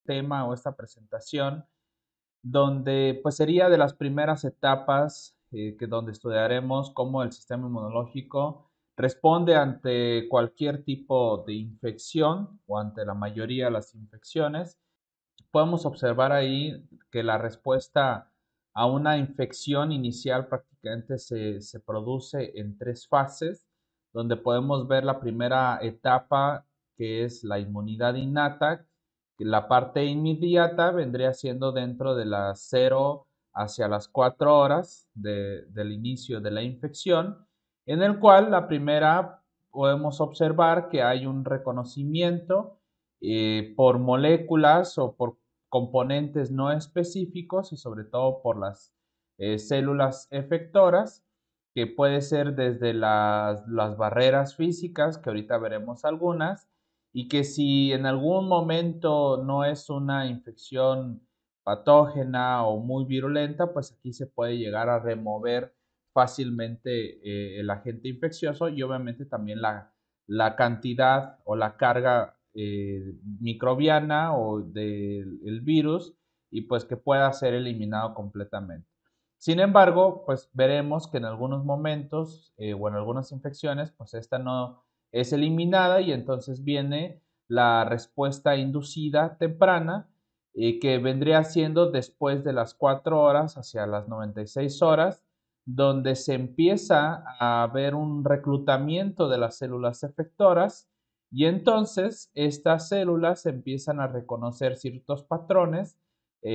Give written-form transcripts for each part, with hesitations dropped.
tema o esta presentación donde pues sería de las primeras etapas donde estudiaremos cómo el sistema inmunológico responde ante cualquier tipo de infección o ante la mayoría de las infecciones. Podemos observar ahí que la respuesta a una infección inicial prácticamente se produce en tres fases, donde podemos ver la primera etapa, que es la inmunidad innata. La parte inmediata vendría siendo dentro de las 0 hacia las 4 horas del inicio de la infección, en el cual la primera podemos observar que hay un reconocimiento por moléculas o por componentes no específicos y sobre todo por las células efectoras, que puede ser desde las barreras físicas, que ahorita veremos algunas, y que si en algún momento no es una infección patógena o muy virulenta, pues aquí se puede llegar a remover fácilmente el agente infeccioso y obviamente también la cantidad o la carga microbiana o del virus y pues que pueda ser eliminado completamente. Sin embargo, pues veremos que en algunos momentos o en algunas infecciones, pues esta no es eliminada y entonces viene la respuesta inducida temprana, que vendría siendo después de las 4 horas hacia las 96 horas, donde se empieza a ver un reclutamiento de las células efectoras y entonces estas células empiezan a reconocer ciertos patrones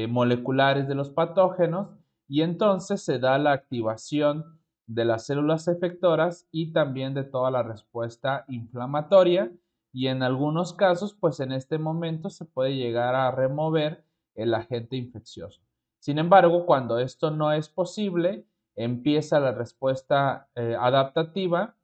moleculares de los patógenos y entonces se da la activación de las células efectoras y también de toda la respuesta inflamatoria y en algunos casos pues en este momento se puede llegar a remover el agente infeccioso. Sin embargo, cuando esto no es posible, empieza la respuesta adaptativa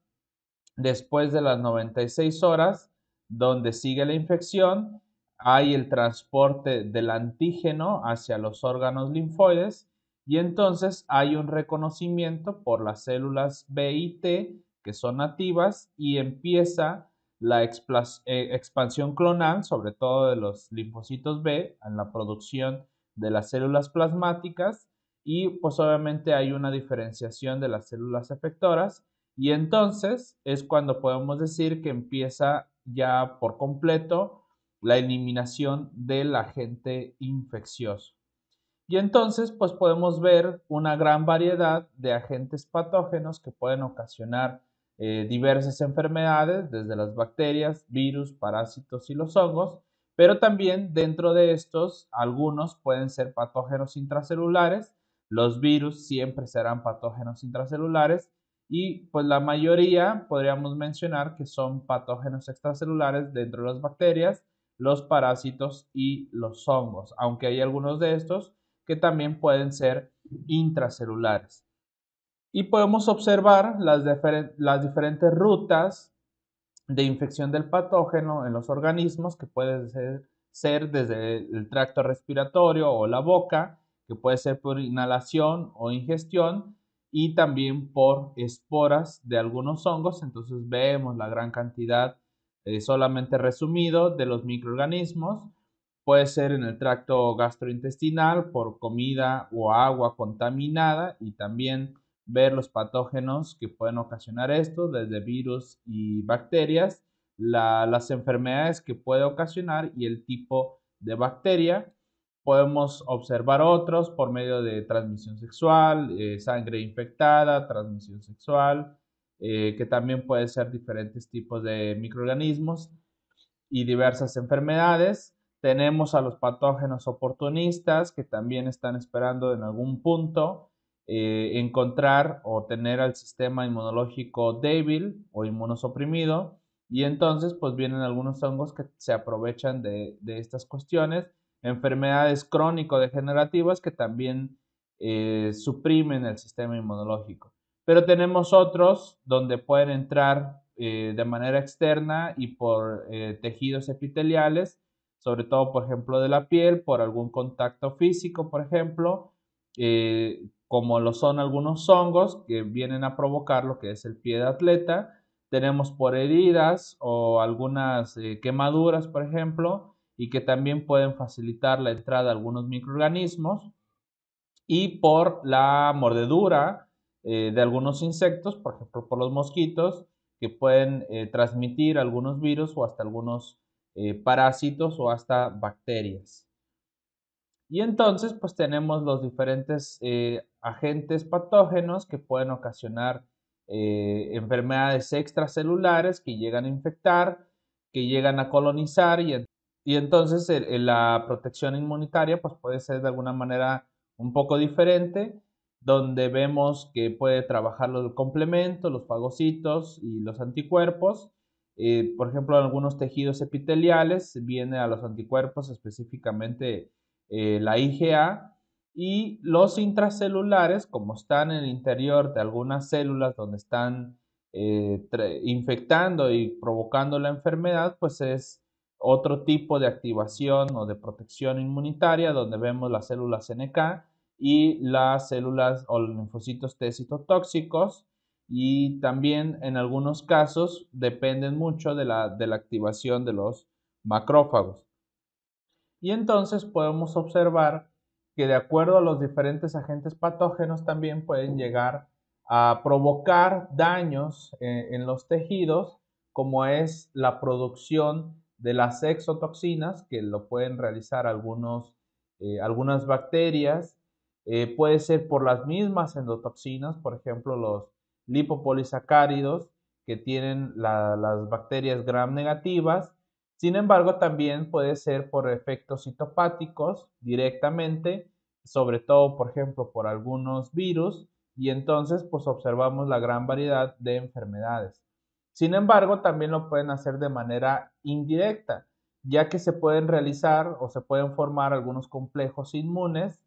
después de las 96 horas, donde sigue la infección, hay el transporte del antígeno hacia los órganos linfoides y entonces hay un reconocimiento por las células B y T que son nativas y empieza la expansión clonal, sobre todo de los linfocitos B, en la producción de las células plasmáticas y pues obviamente hay una diferenciación de las células efectoras y entonces es cuando podemos decir que empieza ya por completo la eliminación del agente infeccioso. Y entonces, pues podemos ver una gran variedad de agentes patógenos que pueden ocasionar diversas enfermedades, desde las bacterias, virus, parásitos y los hongos, pero también dentro de estos, algunos pueden ser patógenos intracelulares, los virus siempre serán patógenos intracelulares y pues la mayoría podríamos mencionar que son patógenos extracelulares dentro de las bacterias, los parásitos y los hongos, aunque hay algunos de estos que también pueden ser intracelulares. Y podemos observar las diferentes rutas de infección del patógeno en los organismos, que pueden ser desde el tracto respiratorio o la boca, que puede ser por inhalación o ingestión, y también por esporas de algunos hongos. Entonces vemos la gran cantidad, solamente resumido, de los microorganismos. Puede ser en el tracto gastrointestinal por comida o agua contaminada y también ver los patógenos que pueden ocasionar esto, desde virus y bacterias, las enfermedades que puede ocasionar y el tipo de bacteria. Podemos observar otros por medio de transmisión sexual, sangre infectada, transmisión sexual, que también puede ser diferentes tipos de microorganismos y diversas enfermedades. Tenemos a los patógenos oportunistas que también están esperando en algún punto encontrar o tener al sistema inmunológico débil o inmunosuprimido y entonces pues vienen algunos hongos que se aprovechan de estas cuestiones, enfermedades crónico-degenerativas que también suprimen el sistema inmunológico. Pero tenemos otros donde pueden entrar de manera externa y por tejidos epiteliales, sobre todo, por ejemplo, de la piel, por algún contacto físico, por ejemplo, como lo son algunos hongos que vienen a provocar lo que es el pie de atleta. Tenemos por heridas o algunas quemaduras, por ejemplo, y que también pueden facilitar la entrada de algunos microorganismos, y por la mordedura de algunos insectos, por ejemplo por los mosquitos, que pueden transmitir algunos virus o hasta algunos parásitos o hasta bacterias. Y entonces, pues tenemos los diferentes agentes patógenos que pueden ocasionar enfermedades extracelulares que llegan a infectar, que llegan a colonizar y entonces la protección inmunitaria pues puede ser de alguna manera un poco diferente, donde vemos que puede trabajar los complementos, los fagocitos y los anticuerpos. Por ejemplo, en algunos tejidos epiteliales viene a los anticuerpos específicamente la IgA, y los intracelulares, como están en el interior de algunas células donde están infectando y provocando la enfermedad, pues es otro tipo de activación o de protección inmunitaria, donde vemos las células NK y las células o los linfocitos T citotóxicos, y también en algunos casos dependen mucho de la activación de los macrófagos. Y entonces podemos observar que de acuerdo a los diferentes agentes patógenos también pueden llegar a provocar daños en los tejidos, como es la producción de las exotoxinas, que lo pueden realizar algunas bacterias. Puede ser por las mismas endotoxinas, por ejemplo, los lipopolisacáridos que tienen las bacterias gram negativas. Sin embargo, también puede ser por efectos citopáticos directamente, sobre todo, por ejemplo, por algunos virus, y entonces pues observamos la gran variedad de enfermedades. Sin embargo, también lo pueden hacer de manera indirecta, ya que se pueden realizar o se pueden formar algunos complejos inmunes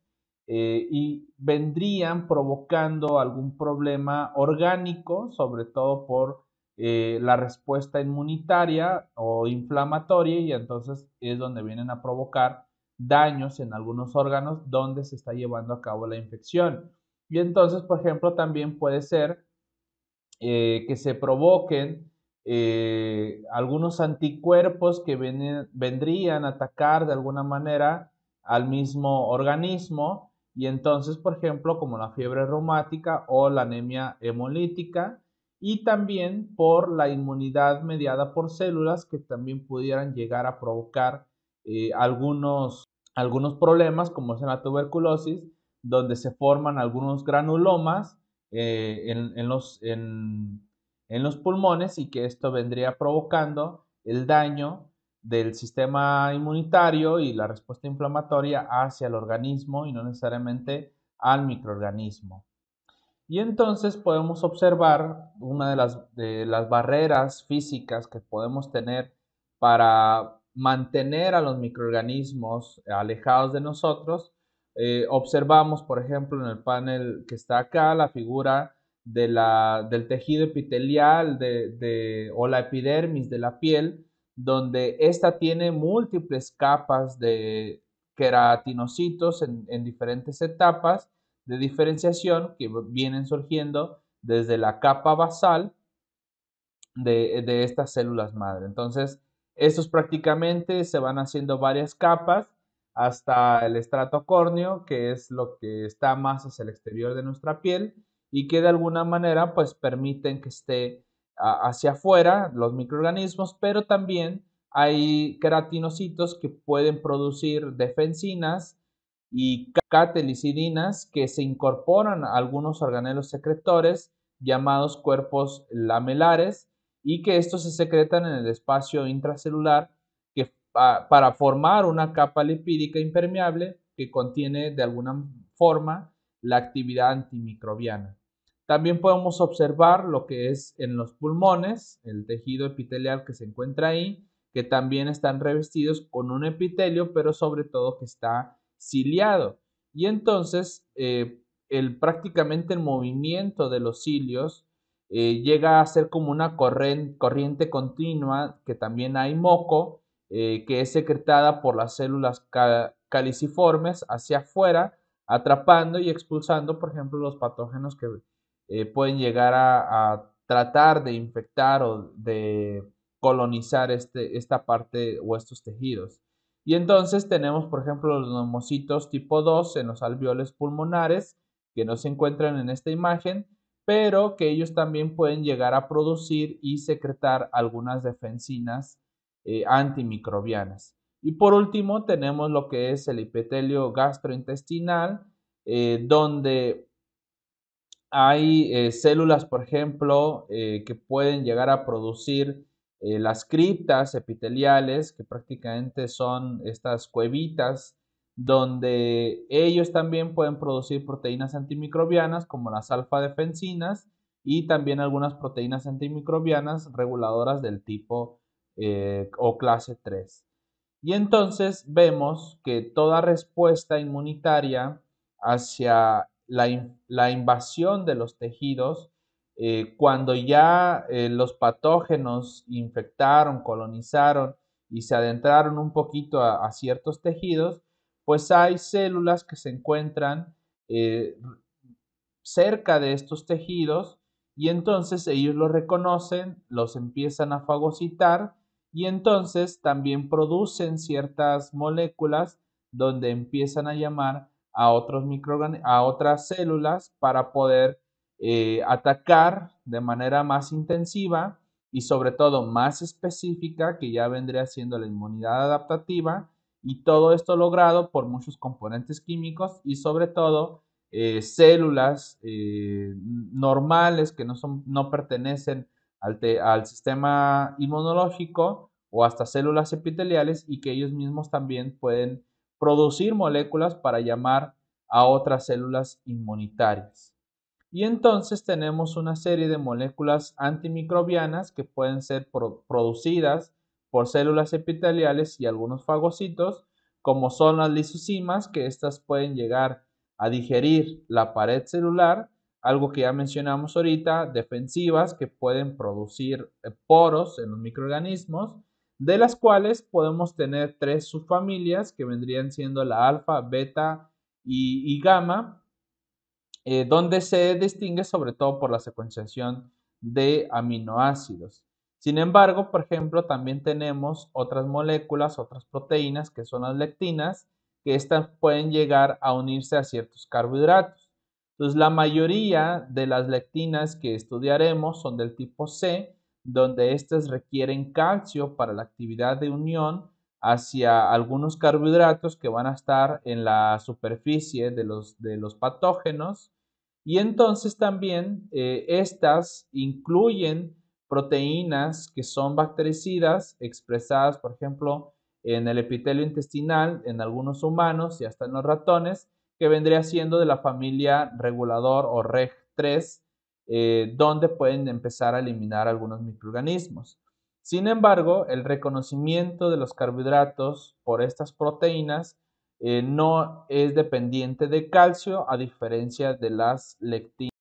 y vendrían provocando algún problema orgánico, sobre todo por la respuesta inmunitaria o inflamatoria, y entonces es donde vienen a provocar daños en algunos órganos donde se está llevando a cabo la infección. Y entonces, por ejemplo, también puede ser que se provoquen algunos anticuerpos que vendrían a atacar de alguna manera al mismo organismo, y entonces, por ejemplo, como la fiebre reumática o la anemia hemolítica, y también por la inmunidad mediada por células que también pudieran llegar a provocar algunos problemas, como es en la tuberculosis, donde se forman algunos granulomas en los pulmones, y que esto vendría provocando el daño del sistema inmunitario y la respuesta inflamatoria hacia el organismo y no necesariamente al microorganismo. Y entonces podemos observar una de las barreras físicas que podemos tener para mantener a los microorganismos alejados de nosotros. Observamos, por ejemplo, en el panel que está acá, la figura del tejido epitelial o la epidermis de la piel, donde esta tiene múltiples capas de queratinocitos en diferentes etapas de diferenciación que vienen surgiendo desde la capa basal de estas células madre. Entonces, estos prácticamente se van haciendo varias capas hasta el estrato córneo, que es lo que está más hacia el exterior de nuestra piel y que de alguna manera pues permiten que esté hacia afuera los microorganismos, pero también hay queratinocitos que pueden producir defensinas y catelicidinas que se incorporan a algunos organelos secretores llamados cuerpos lamelares, y que estos se secretan en el espacio intracelular para formar una capa lipídica impermeable que contiene de alguna forma la actividad antimicrobiana. También podemos observar lo que es en los pulmones, el tejido epitelial que se encuentra ahí, que también están revestidos con un epitelio, pero sobre todo que está ciliado. Y entonces, prácticamente el movimiento de los cilios llega a ser como una corriente continua, que también hay moco, que es secretada por las células caliciformes hacia afuera, atrapando y expulsando, por ejemplo, los patógenos que pueden llegar a tratar de infectar o de colonizar esta parte o estos tejidos. Y entonces tenemos, por ejemplo, los neumocitos tipo 2 en los alveoles pulmonares, que no se encuentran en esta imagen, pero que ellos también pueden llegar a producir y secretar algunas defensinas antimicrobianas. Y por último, tenemos lo que es el epitelio gastrointestinal, donde hay células, por ejemplo, que pueden llegar a producir las criptas epiteliales, que prácticamente son estas cuevitas, donde ellos también pueden producir proteínas antimicrobianas como las alfa-defensinas y también algunas proteínas antimicrobianas reguladoras del tipo o clase 3. Y entonces vemos que toda respuesta inmunitaria hacia la invasión de los tejidos, cuando ya los patógenos infectaron, colonizaron y se adentraron un poquito a ciertos tejidos, pues hay células que se encuentran eh, cerca de estos tejidos y entonces ellos los reconocen, los empiezan a fagocitar y entonces también producen ciertas moléculas donde empiezan a llamar a a otras células para poder atacar de manera más intensiva y sobre todo más específica, que ya vendría siendo la inmunidad adaptativa, y todo esto logrado por muchos componentes químicos y sobre todo células normales que no pertenecen al sistema inmunológico o hasta células epiteliales y que ellos mismos también pueden producir moléculas para llamar a otras células inmunitarias. Y entonces tenemos una serie de moléculas antimicrobianas que pueden ser producidas por células epiteliales y algunos fagocitos, como son las lisocimas, que estas pueden llegar a digerir la pared celular, algo que ya mencionamos ahorita, defensivas que pueden producir poros en los microorganismos, de las cuales podemos tener tres subfamilias que vendrían siendo la alfa, beta y gamma, donde se distingue sobre todo por la secuenciación de aminoácidos. Sin embargo, por ejemplo, también tenemos otras moléculas, otras proteínas, que son las lectinas, que estas pueden llegar a unirse a ciertos carbohidratos. Entonces, la mayoría de las lectinas que estudiaremos son del tipo C, donde estas requieren calcio para la actividad de unión hacia algunos carbohidratos que van a estar en la superficie de los patógenos y entonces también estas incluyen proteínas que son bactericidas expresadas, por ejemplo, en el epitelio intestinal, en algunos humanos y hasta en los ratones, que vendría siendo de la familia regulador o REG3, donde pueden empezar a eliminar algunos microorganismos. Sin embargo, el reconocimiento de los carbohidratos por estas proteínas no es dependiente de calcio, a diferencia de las lectinas.